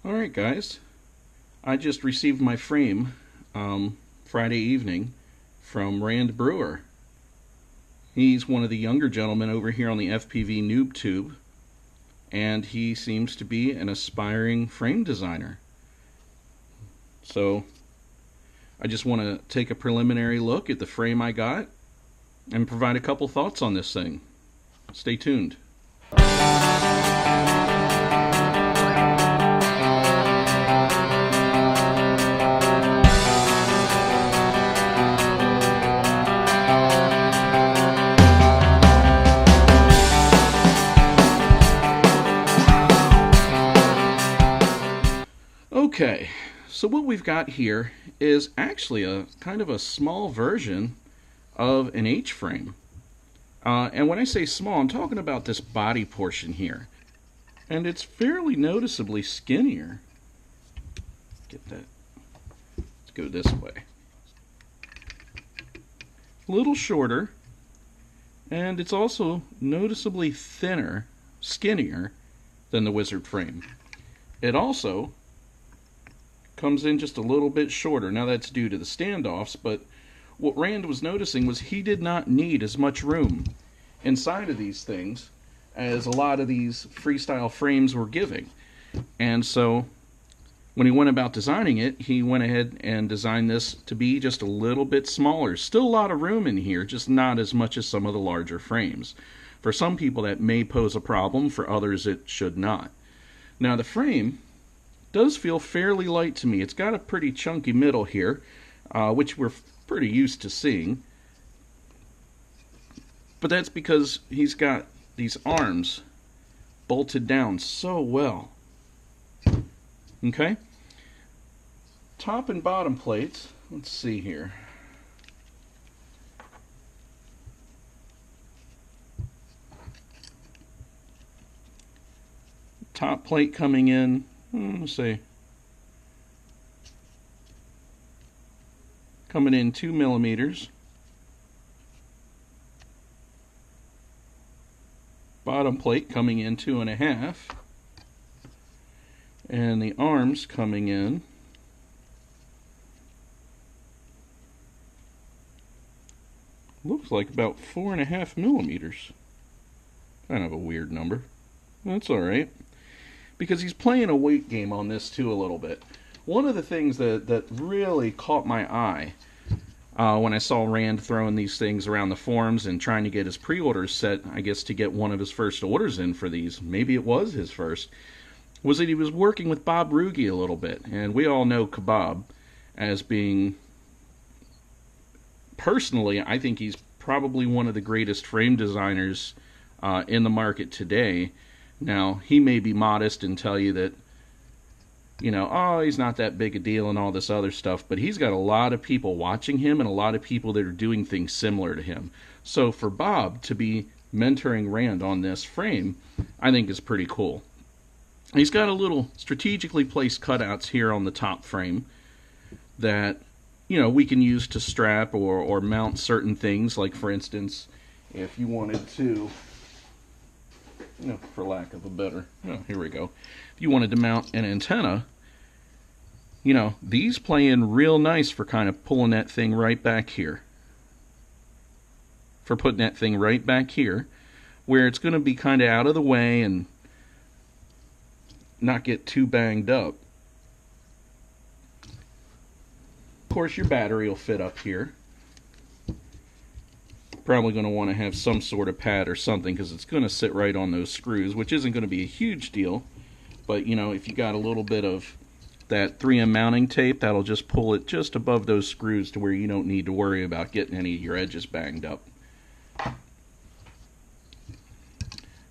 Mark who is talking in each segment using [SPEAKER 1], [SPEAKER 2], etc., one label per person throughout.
[SPEAKER 1] Alright guys, I just received my frame Friday evening from Rand Brewer. He's one of the younger gentlemen over here on the FPV Noob Tube, and he seems to be an aspiring frame designer. So I just want to take a preliminary look at the frame I got and provide a couple thoughts on this thing. Stay tuned. Okay, so what we've got here is actually a kind of a small version of an H-frame. And when I say small, I'm talking about this body portion here. And it's fairly noticeably skinnier. Get that. Let's go this way. A little shorter, and it's also noticeably thinner, skinnier than the Wizard frame. It also comes in just a little bit shorter. Now that's due to the standoffs, but what Rand was noticing was he did not need as much room inside of these things as a lot of these freestyle frames were giving. And so when he went about designing it, he went ahead and designed this to be just a little bit smaller. Still a lot of room in here, just not as much as some of the larger frames. For some people that may pose a problem, for others it should not. Now the frame does feel fairly light to me. It's got a pretty chunky middle here, which we're pretty used to seeing. But that's because he's got these arms bolted down so well. Okay? Top and bottom plates, let's see here. Top plate coming in, let's see, coming in 2 millimeters. Bottom plate coming in 2.5, and the arms coming in looks like about 4.5 millimeters. Kind of a weird number. That's alright, because he's playing a weight game on this too a little bit. One of the things that really caught my eye when I saw Rand throwing these things around the forums and trying to get his pre-orders set, I guess to get one of his first orders in for these, maybe it was his first, was that he was working with Bob Ruge a little bit. And we all know Kebab as being, personally, I think he's probably one of the greatest frame designers in the market today. Now, he may be modest and tell you that, you know, oh, he's not that big a deal and all this other stuff, but he's got a lot of people watching him and a lot of people that are doing things similar to him. So for Bob to be mentoring Rand on this frame, I think is pretty cool. He's got a little strategically placed cutouts here on the top frame that, you know, we can use to strap or mount certain things, like for instance, if you wanted to, you know, for lack of a better, oh, here we go. If you wanted to mount an antenna, you know, these play in real nice for kind of pulling that thing right back here. For putting that thing right back here, where it's going to be kind of out of the way and not get too banged up. Of course, your battery will fit up here. Probably going to want to have some sort of pad or something because it's going to sit right on those screws, which isn't going to be a huge deal. But, you know, if you got a little bit of that 3M mounting tape, that'll just pull it just above those screws to where you don't need to worry about getting any of your edges banged up.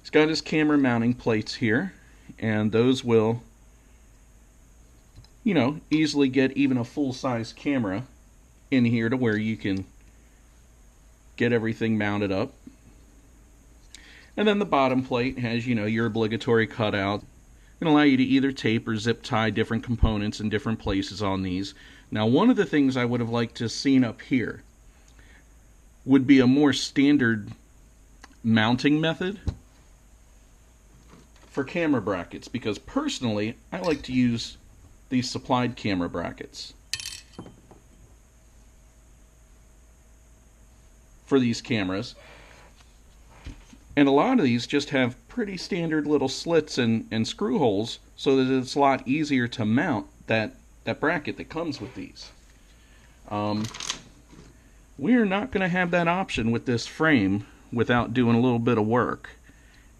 [SPEAKER 1] He's got his camera mounting plates here, and those will, you know, easily get even a full-size camera in here to where you can get everything mounted up. And then the bottom plate has, you know, your obligatory cutout. It'll allow you to either tape or zip tie different components in different places on these. Now, one of the things I would have liked to have seen up here would be a more standard mounting method for camera brackets, because personally I like to use these supplied camera brackets for these cameras. And a lot of these just have pretty standard little slits and screw holes, so that it's a lot easier to mount that bracket that comes with these. We are not going to have that option with this frame without doing a little bit of work.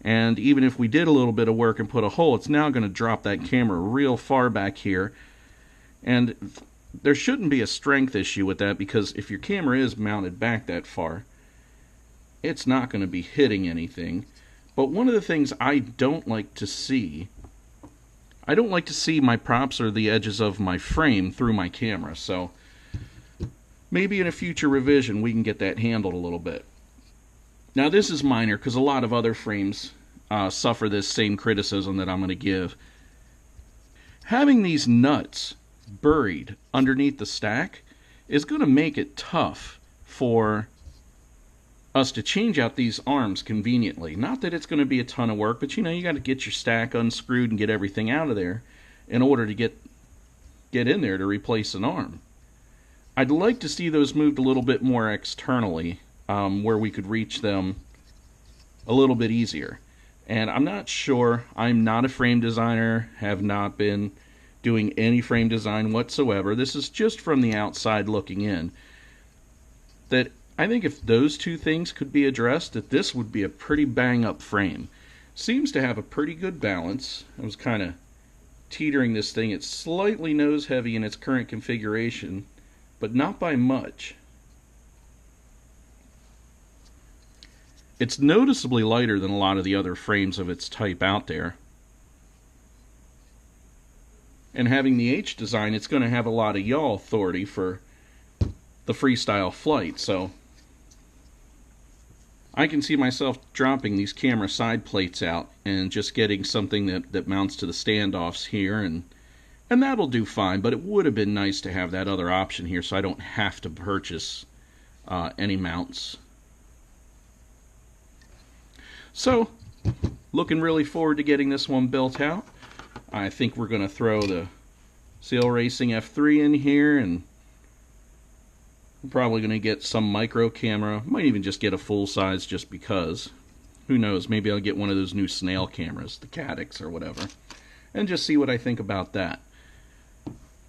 [SPEAKER 1] And even if we did a little bit of work and put a hole, it's now going to drop that camera real far back here. And there shouldn't be a strength issue with that, because if your camera is mounted back that far, it's not going to be hitting anything. But one of the things I don't like to see, I don't like to see my props or the edges of my frame through my camera. So maybe in a future revision we can get that handled a little bit. Now this is minor, because a lot of other frames suffer this same criticism that I'm going to give. Having these nuts buried underneath the stack is going to make it tough for us to change out these arms conveniently. Not that it's going to be a ton of work, but you know, you got to get your stack unscrewed and get everything out of there in order to get in there to replace an arm. I'd like to see those moved a little bit more externally, where we could reach them a little bit easier. And I'm not sure, I'm not a frame designer, have not been doing any frame design whatsoever. This is just from the outside looking in. That I think if those two things could be addressed, that this would be a pretty bang-up frame. Seems to have a pretty good balance. I was kind of teetering this thing. It's slightly nose-heavy in its current configuration, but not by much. It's noticeably lighter than a lot of the other frames of its type out there. And having the H design, it's going to have a lot of yaw authority for the freestyle flight, so I can see myself dropping these camera side plates out and just getting something that mounts to the standoffs here, and that'll do fine. But it would have been nice to have that other option here, so I don't have to purchase any mounts. So, looking really forward to getting this one built out. I think we're going to throw the Sail Racing F3 in here, and I'm probably going to get some micro camera. Might even just get a full size just because. Who knows, maybe I'll get one of those new snail cameras, the Cadix or whatever, and just see what I think about that.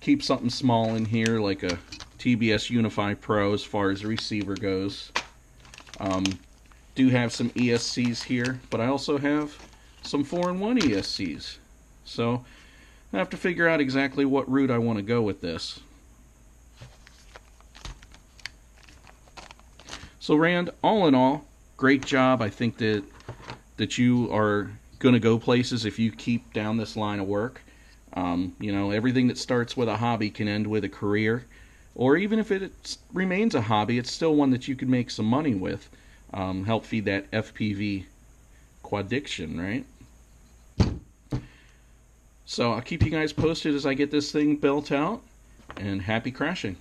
[SPEAKER 1] Keep something small in here like a TBS Unify Pro as far as the receiver goes. Do have some ESCs here, but I also have some 4-in-1 ESCs. So I have to figure out exactly what route I want to go with this. So Rand, all in all, great job. I think that you are going to go places if you keep down this line of work. You know, everything that starts with a hobby can end with a career. Or even if it remains a hobby, it's still one that you can make some money with. Help feed that FPV quaddiction, right? So I'll keep you guys posted as I get this thing built out, and happy crashing.